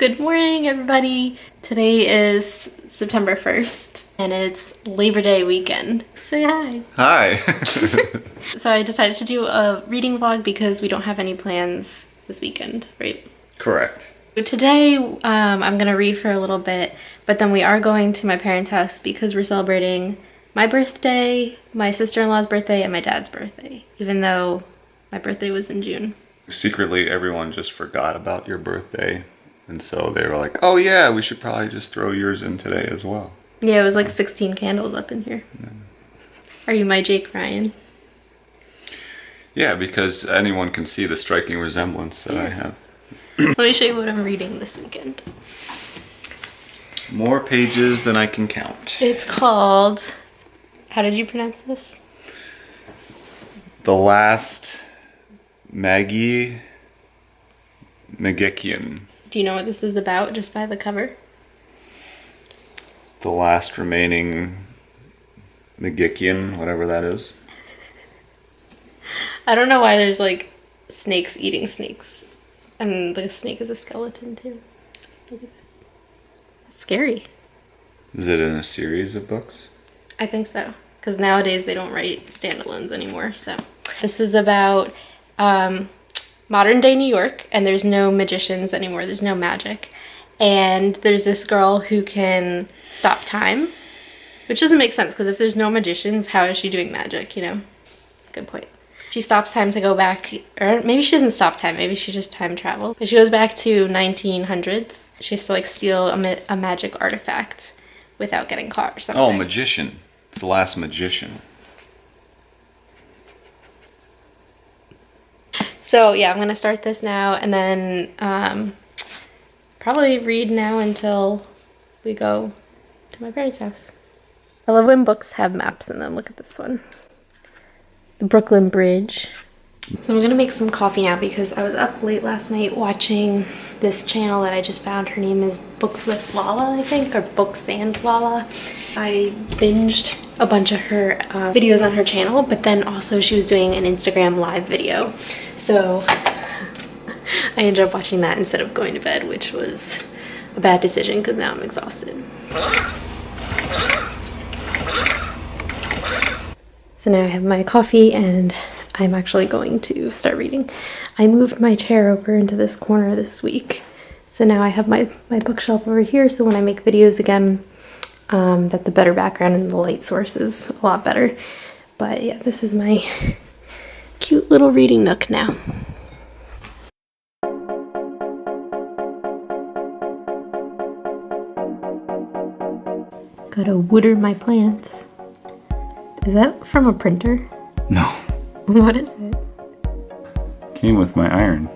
Good morning, everybody. Today is September 1st, and it's Labor Day weekend. Say hi. Hi. So I decided to do a reading vlog because we don't have any plans this weekend, right? Correct. Today, I'm gonna read for a little bit, but then we are going to my parents' house because we're celebrating my birthday, my sister-in-law's birthday, and my dad's birthday, even though my birthday was in June. Secretly, everyone just forgot about your birthday. And so they were like, oh yeah, we should probably just throw yours in today as well. Yeah, it was like 16 candles up in here. Yeah. Are you my Jake Ryan? Yeah, because anyone can see the striking resemblance that I have. Let me show you what I'm reading this weekend. More pages than I can count. It's called, how did you pronounce this? The Last Maggie Nagekian. Do you know what this is about just by the cover? The last remaining Nagekian, whatever that is. I don't know why there's like snakes eating snakes. And the snake is a skeleton too. Look at that. That's scary. Is it in a series of books? I think so. Because nowadays they don't write standalones anymore. So this is about modern day New York, and there's no magicians anymore. There's no magic. And there's this girl who can stop time, which doesn't make sense because if there's no magicians, how is she doing magic, you know? Good point. She stops time to go back, or maybe she doesn't stop time, maybe she just time travel. But she goes back to 1900s. She has to like steal a magic artifact without getting caught or something. Oh, magician. It's The Last Magician. So yeah, I'm gonna start this now and then probably read now until we go to my parents' house. I love when books have maps in them. Look at this one. The Brooklyn Bridge. So I'm gonna make some coffee now because I was up late last night watching this channel that I just found. Her name is Books with Lala, I think, or Books and Lala. I binged a bunch of her videos on her channel, but then also she was doing an Instagram live video. So I ended up watching that instead of going to bed, which was a bad decision because now I'm exhausted. So now I have my coffee and I'm actually going to start reading. I moved my chair over into this corner this week. So now I have my bookshelf over here, so when I make videos again, that the better background and the light source is a lot better. But yeah, this is my cute little reading nook now. Gotta water my plants. Is that from a printer? No. What is it? Came with my iron.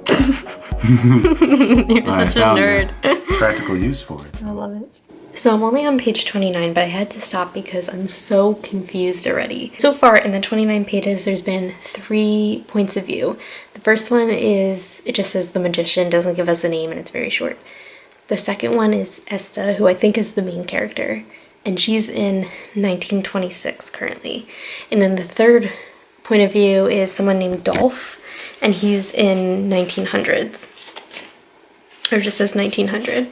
You're such a nerd. Practical use for it. I love it. So I'm only on page 29, but I had to stop because I'm so confused already. So far in the 29 pages, there's been 3 points of view. The first one is, it just says the magician, doesn't give us a name, and it's very short. The second one is Esta, who I think is the main character, and she's in 1926 currently. And then the third point of view is someone named Dolph, and he's in 1900s. Or just says 1900.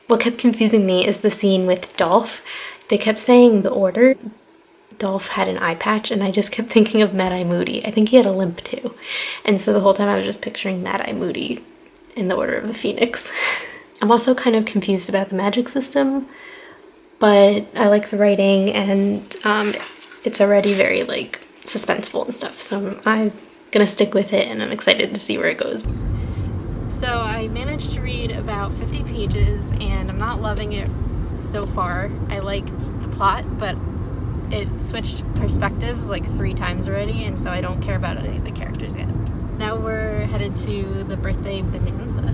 What kept confusing me is the scene with Dolph. They kept saying the order. Dolph had an eye patch, and I just kept thinking of Mad-Eye Moody. I think he had a limp too. And so the whole time I was just picturing Mad-Eye Moody in the Order of the Phoenix. I'm also kind of confused about the magic system, but I like the writing, and it's already very like suspenseful and stuff. So I'm gonna stick with it, and I'm excited to see where it goes. So I managed to read about 50 pages and I'm not loving it so far. I liked the plot, but it switched perspectives like 3 times already, and so I don't care about any of the characters yet. Now we're headed to the birthday bonanza.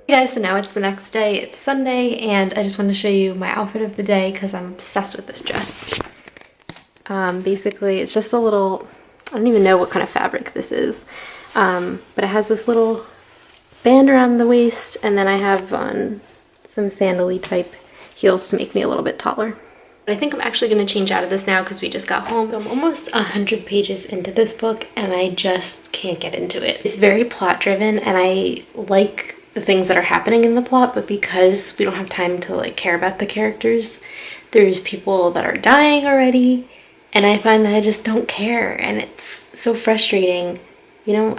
Hey guys, so now it's the next day. It's Sunday, and I just want to show you my outfit of the day because I'm obsessed with this dress. Basically, it's just a little, I don't even know what kind of fabric this is, but it has this little band around the waist, and then I have on some sandal-y type heels to make me a little bit taller. I think I'm actually going to change out of this now because we just got home. So I'm almost 100 pages into this book and I just can't get into it. It's very plot driven and I like the things that are happening in the plot, but because we don't have time to like care about the characters, there's people that are dying already and I find that I just don't care and it's so frustrating. You know,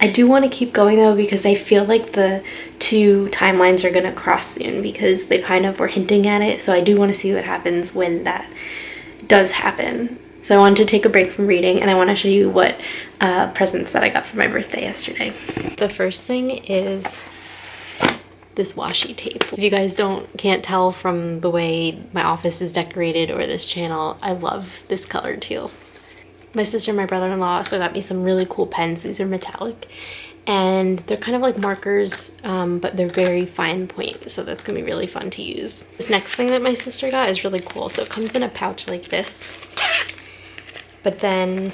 I do want to keep going though because I feel like the two timelines are going to cross soon because they kind of were hinting at it. So I do want to see what happens when that does happen. So I wanted to take a break from reading and I want to show you what presents that I got for my birthday yesterday. The first thing is this washi tape. If you guys can't tell from the way my office is decorated or this channel, I love this color teal. My sister and my brother-in-law also got me some really cool pens. These are metallic and they're kind of like markers, but they're very fine point. So that's gonna be really fun to use. This next thing that my sister got is really cool. So it comes in a pouch like this, but then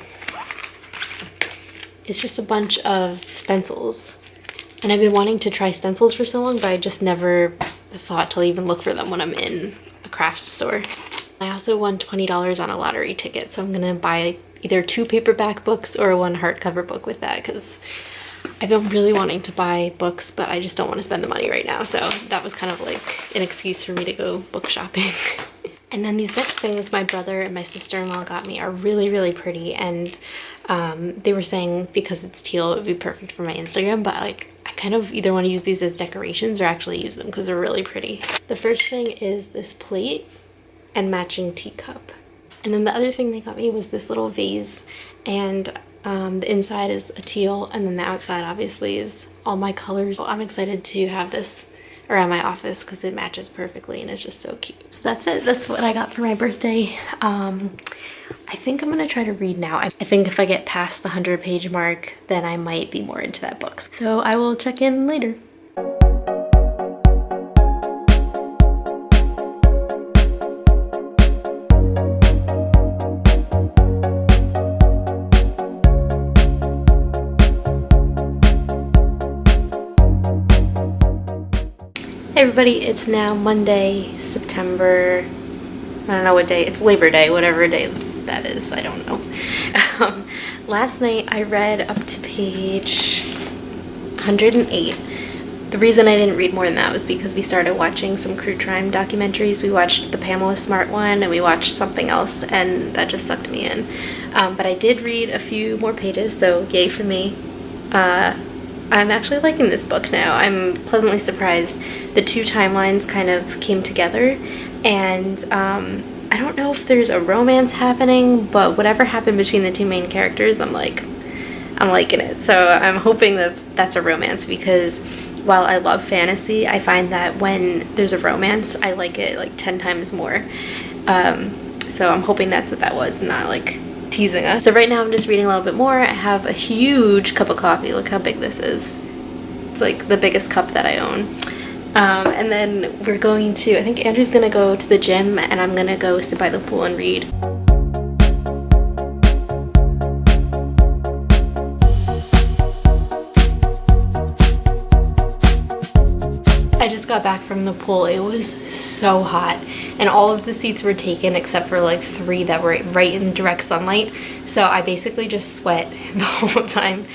it's just a bunch of stencils. And I've been wanting to try stencils for so long, but I just never thought to even look for them when I'm in a craft store. I also won $20 on a lottery ticket, so I'm gonna buy either 2 paperback books or 1 hardcover book with that because I've been really wanting to buy books, but I just don't want to spend the money right now. So that was kind of like an excuse for me to go book shopping. And then these next things my brother and my sister-in-law got me are really, really pretty. And they were saying because it's teal, it would be perfect for my Instagram, but like I kind of either want to use these as decorations or actually use them because they're really pretty. The first thing is this plate and matching teacup. And then the other thing they got me was this little vase, and the inside is a teal, and then the outside obviously is all my colors. So I'm excited to have this around my office because it matches perfectly and it's just so cute. So that's it. That's what I got for my birthday. I think I'm gonna try to read now. I think if I get past the 100-page mark, then I might be more into that book. So I will check in later. Hey everybody, it's now Monday, September, I don't know what day, it's Labor Day, whatever day that is, I don't know. Last night I read up to page 108. The reason I didn't read more than that was because we started watching some true crime documentaries. We watched the Pamela Smart one and we watched something else and that just sucked me in. But I did read a few more pages, so yay for me. I'm actually liking this book now. I'm pleasantly surprised. The two timelines kind of came together and I don't know if there's a romance happening, but whatever happened between the two main characters, I'm liking it. So I'm hoping that that's a romance because while I love fantasy, I find that when there's a romance, I like it like 10 times more. So I'm hoping that's what that was, not like teasing us. So right now I'm just reading a little bit more. I have a huge cup of coffee. Look how big this is. It's like the biggest cup that I own. And then we're going to, I think Andrew's gonna go to the gym and I'm gonna go sit by the pool and read. I just got back from the pool. It was so hot and all of the seats were taken except for like 3 that were right in direct sunlight. So I basically just sweat the whole time.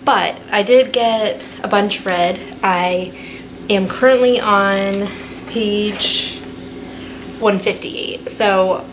But I did get a bunch read. I am currently on page 158. So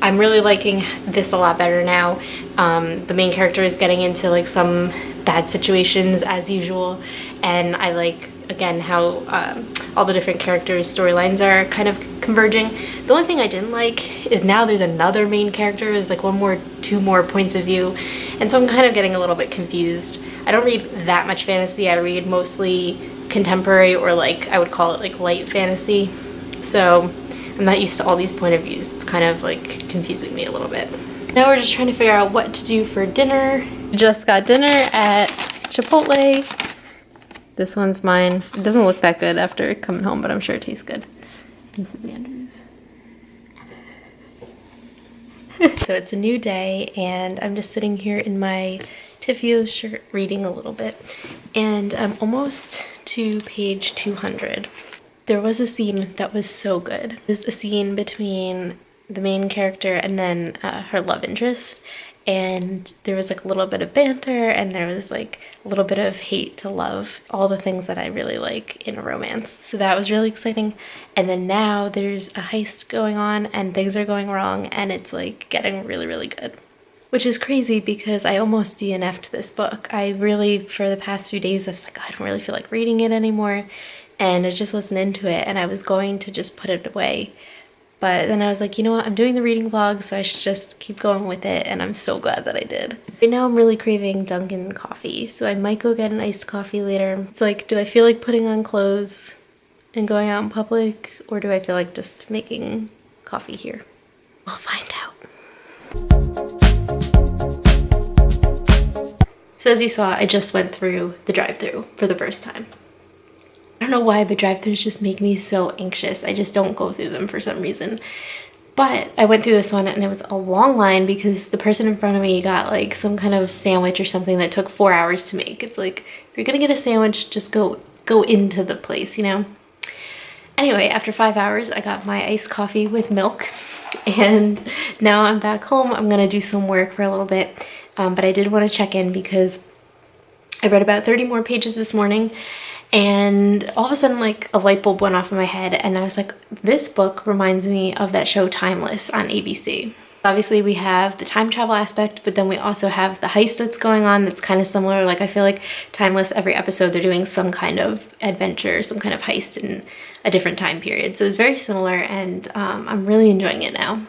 I'm really liking this a lot better now. The main character is getting into like some bad situations as usual. And I like, again, how all the different characters' storylines are kind of converging. The only thing I didn't like is now there's another main character. There's like 2 more points of view. And so I'm kind of getting a little bit confused. I don't read that much fantasy. I read mostly contemporary or like I would call it like light fantasy. So I'm not used to all these point of views. It's kind of like confusing me a little bit. Now we're just trying to figure out what to do for dinner. Just got dinner at Chipotle. This one's mine. It doesn't look that good after coming home, but I'm sure it tastes good. This is Andrew's. So it's a new day and I'm just sitting here in my Tiffio shirt reading a little bit. And I'm almost to page 200. There was a scene that was so good. It was a scene between the main character and then her love interest, and there was like a little bit of banter and there was like a little bit of hate to love, all the things that I really like in a romance. So that was really exciting. And then now there's a heist going on and things are going wrong and it's like getting really, really good. Which is crazy because I almost DNF'd this book. I really, for the past few days, I was like, I don't really feel like reading it anymore. And I just wasn't into it and I was going to just put it away. But then I was like, you know what, I'm doing the reading vlog, so I should just keep going with it, and I'm so glad that I did. Right now I'm really craving Dunkin' coffee, so I might go get an iced coffee later. It's like, do I feel like putting on clothes and going out in public, or do I feel like just making coffee here? We'll find out. So as you saw, I just went through the drive-thru for the first time. I don't know why, but drive-thrus just make me so anxious. I just don't go through them for some reason. But I went through this one and it was a long line because the person in front of me got like some kind of sandwich or something that took 4 hours to make. It's like, if you're gonna get a sandwich, just go into the place, you know? Anyway, after 5 hours, I got my iced coffee with milk and now I'm back home. I'm gonna do some work for a little bit, but I did want to check in because I read about 30 more pages this morning. And all of a sudden, like, a light bulb went off in my head and I was like, this book reminds me of that show Timeless on ABC. Obviously we have the time travel aspect, but then we also have the heist that's going on that's kind of similar. Like, I feel like Timeless, every episode they're doing some kind of adventure, some kind of heist in a different time period. So it's very similar and I'm really enjoying it now.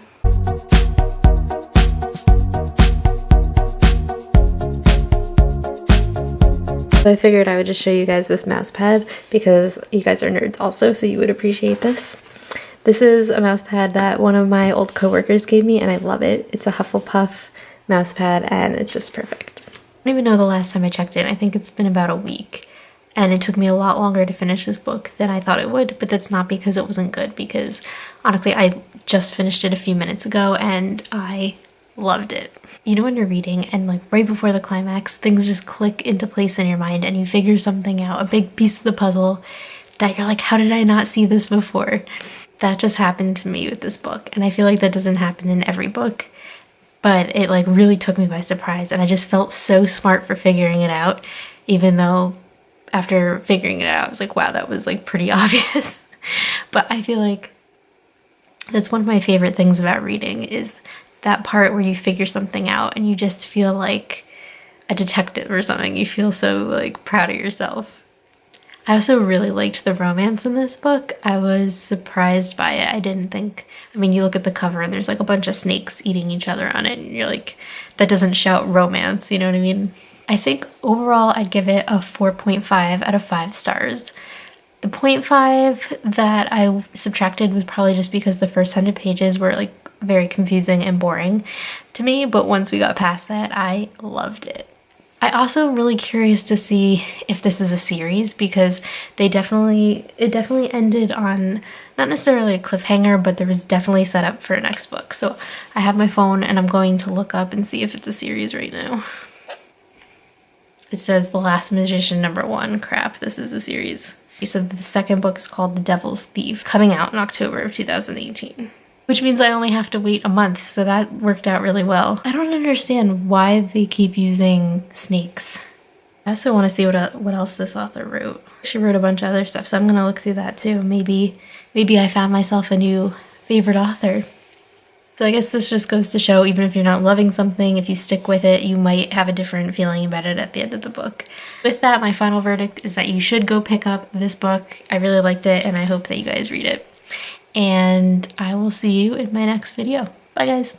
So I figured I would just show you guys this mouse pad because you guys are nerds also, so you would appreciate this. This is a mouse pad that one of my old coworkers gave me and I love it. It's a Hufflepuff mouse pad and it's just perfect. I don't even know the last time I checked in. I think it's been about a week and it took me a lot longer to finish this book than I thought it would, but that's not because it wasn't good, because honestly I just finished it a few minutes ago and I loved it. You know when you're reading and like right before the climax, things just click into place in your mind and you figure something out, a big piece of the puzzle that you're like, how did I not see this before? That just happened to me with this book, and I feel like that doesn't happen in every book, but it like really took me by surprise and I just felt so smart for figuring it out, even though after figuring it out I was like, wow, that was like pretty obvious. But I feel like that's one of my favorite things about reading, is that part where you figure something out and you just feel like a detective or something. You feel so like proud of yourself. I also really liked the romance in this book. I was surprised by it. I didn't think, I mean, you look at the cover and there's like a bunch of snakes eating each other on it and you're like, that doesn't shout romance, you know what I mean? I think overall I'd give it a 4.5 out of 5 stars. The 0.5 that I subtracted was probably just because the first 100 pages were like very confusing and boring to me, but once we got past that, I loved it. I also am really curious to see if this is a series, because it definitely ended on not necessarily a cliffhanger, but there was definitely set up for a next book. So I have my phone and I'm going to look up and see if it's a series right now. It says The Last Magician #1. Crap, this is a series. So the second book is called The Devil's Thief, coming out in October of 2018. Which means I only have to wait a month, so that worked out really well. I don't understand why they keep using snakes. I also want to see what else this author wrote. She wrote a bunch of other stuff, so I'm gonna look through that too. Maybe I found myself a new favorite author. So I guess this just goes to show, even if you're not loving something, if you stick with it, you might have a different feeling about it at the end of the book. With that, my final verdict is that you should go pick up this book. I really liked it, and I hope that you guys read it. And I will see you in my next video. Bye guys.